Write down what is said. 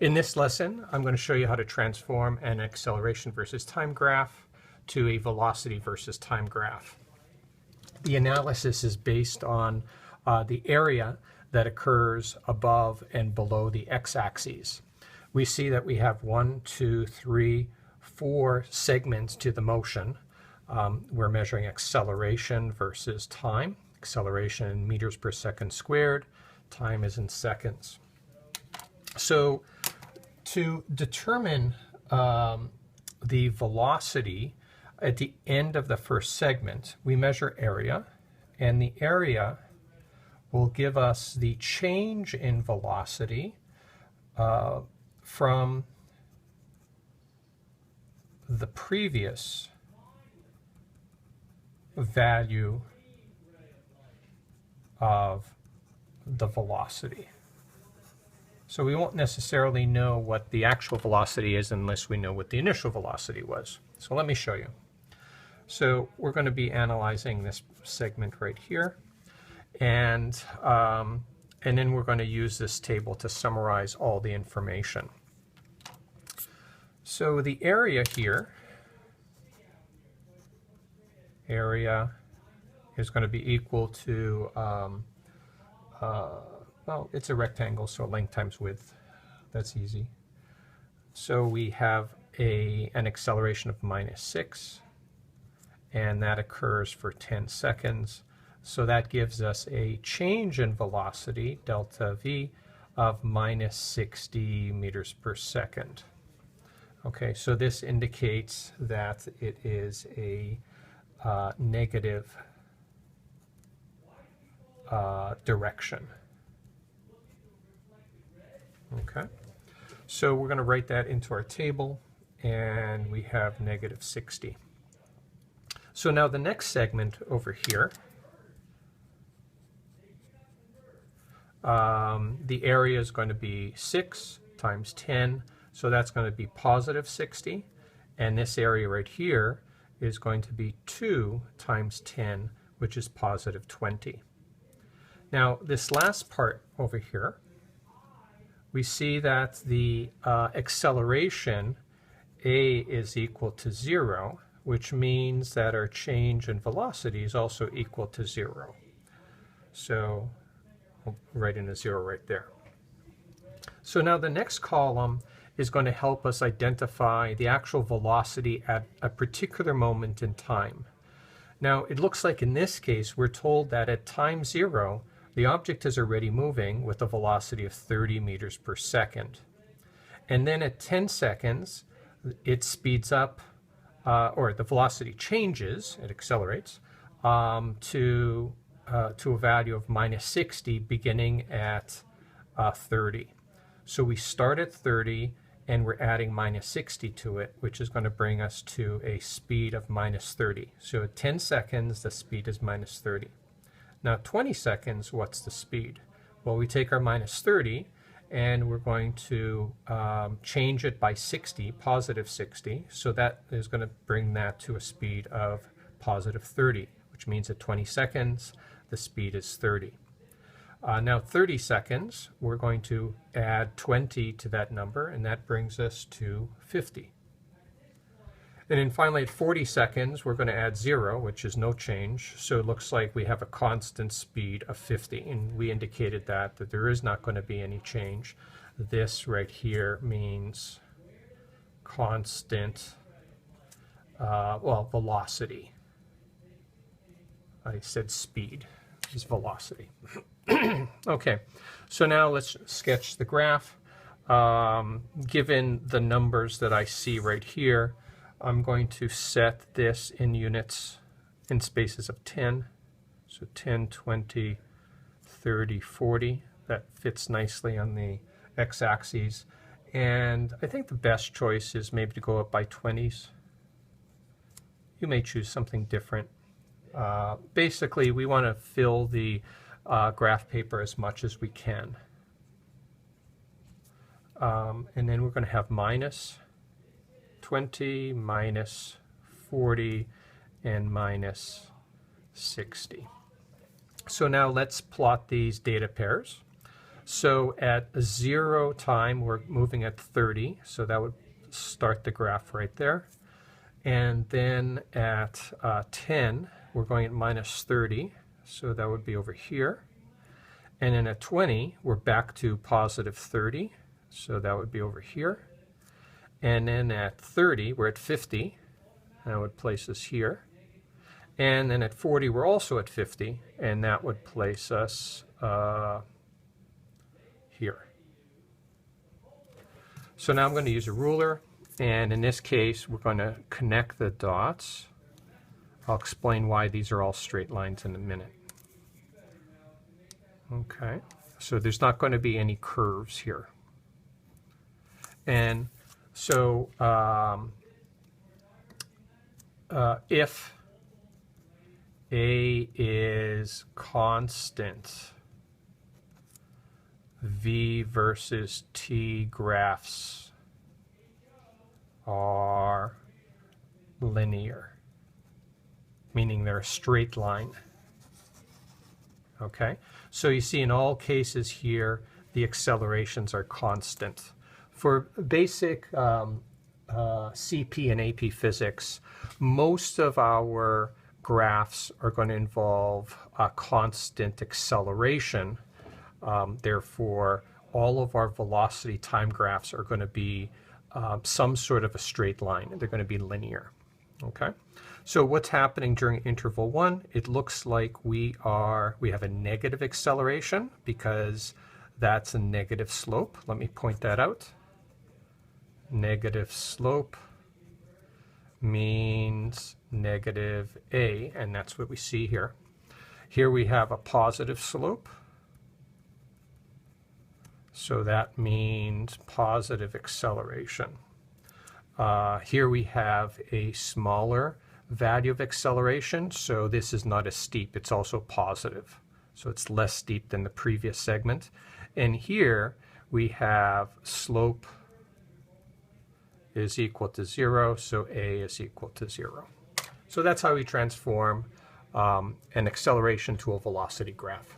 In this lesson, I'm going to show you how to transform an acceleration versus time graph to a velocity versus time graph. The analysis is based on the area that occurs above and below the x-axis. We see that we have 1, 2, 3, 4 segments to the motion. We're measuring acceleration versus time. Acceleration in meters per second squared. Time is in seconds. So to determine the velocity at the end of the first segment, we measure area, and the area will give us the change in velocity from the previous value of the velocity. So we won't necessarily know what the actual velocity is unless we know what the initial velocity was. So let me show you. So we're going to be analyzing this segment right here, and then we're going to use this table to summarize all the information. So the area here, area is going to be equal to well, it's a rectangle, so length times width. That's easy. So we have an acceleration of -6, and that occurs for 10 seconds. So that gives us a change in velocity, delta v, of -60 meters per second. Okay, so this indicates that it is a negative direction. Okay, so we're going to write that into our table, and we have -60. So now the next segment over here, the area is going to be 6 times 10, so that's going to be +60, and this area right here is going to be 2 times 10, which is +20. Now this last part over here, we see that the acceleration a is equal to 0, which means that our change in velocity is also equal to 0. So we'll write in a 0 right there. So now the next column is going to help us identify the actual velocity at a particular moment in time. Now it looks like in this case we're told that at time 0 the object is already moving with a velocity of 30 meters per second. And then at 10 seconds, it speeds up, or the velocity changes, it accelerates, to a value of -60 beginning at 30. So we start at 30 and we're adding -60 to it, which is going to bring us to a speed of -30. So at 10 seconds, the speed is -30. Now 20 seconds, what's the speed? Well, we take our -30 and we're going to change it by 60, +60, so that is going to bring that to a speed of +30, which means at 20 seconds the speed is 30. Now 30 seconds, we're going to add 20 to that number, and that brings us to 50. And then finally at 40 seconds, we're going to add 0, which is no change. So it looks like we have a constant speed of 50. And we indicated that there is not going to be any change. This right here means constant, well, velocity. I said speed is velocity. Okay, so now let's sketch the graph. Given the numbers that I see right here, I'm going to set this in units in spaces of 10. So 10, 20, 30, 40. That fits nicely on the x-axis. And I think the best choice is maybe to go up by 20s. You may choose something different. Basically, we want to fill the graph paper as much as we can. And then we're going to have -20, -40, and -60. So now let's plot these data pairs. So at 0 time, we're moving at 30, so that would start the graph right there. And then at 10, we're going at minus 30, so that would be over here. And then at 20, we're back to positive 30, so that would be over here. And then at 30, we're at 50, and that would place us here. And then at 40, we're also at 50, and that would place us here. So now I'm going to use a ruler, and in this case, we're going to connect the dots. I'll explain why these are all straight lines in a minute. Okay, so there's not going to be any curves here. And so if A is constant, V versus T graphs are linear, meaning they're a straight line. Okay, so you see in all cases here, the accelerations are constant. For basic CP and AP physics, most of our graphs are going to involve a constant acceleration. Therefore, all of our velocity time graphs are going to be some sort of a straight line. They're going to be linear. Okay, so what's happening during interval 1? It looks like we have a negative acceleration because that's a negative slope. Let me point that out. Negative slope means negative A, and that's what we see here. Here we have a positive slope, so that means positive acceleration. Here we have a smaller value of acceleration, so this is not as steep, it's also positive. So it's less steep than the previous segment. And here we have slope is equal to 0, so A is equal to 0. So that's how we transform an acceleration to a velocity graph.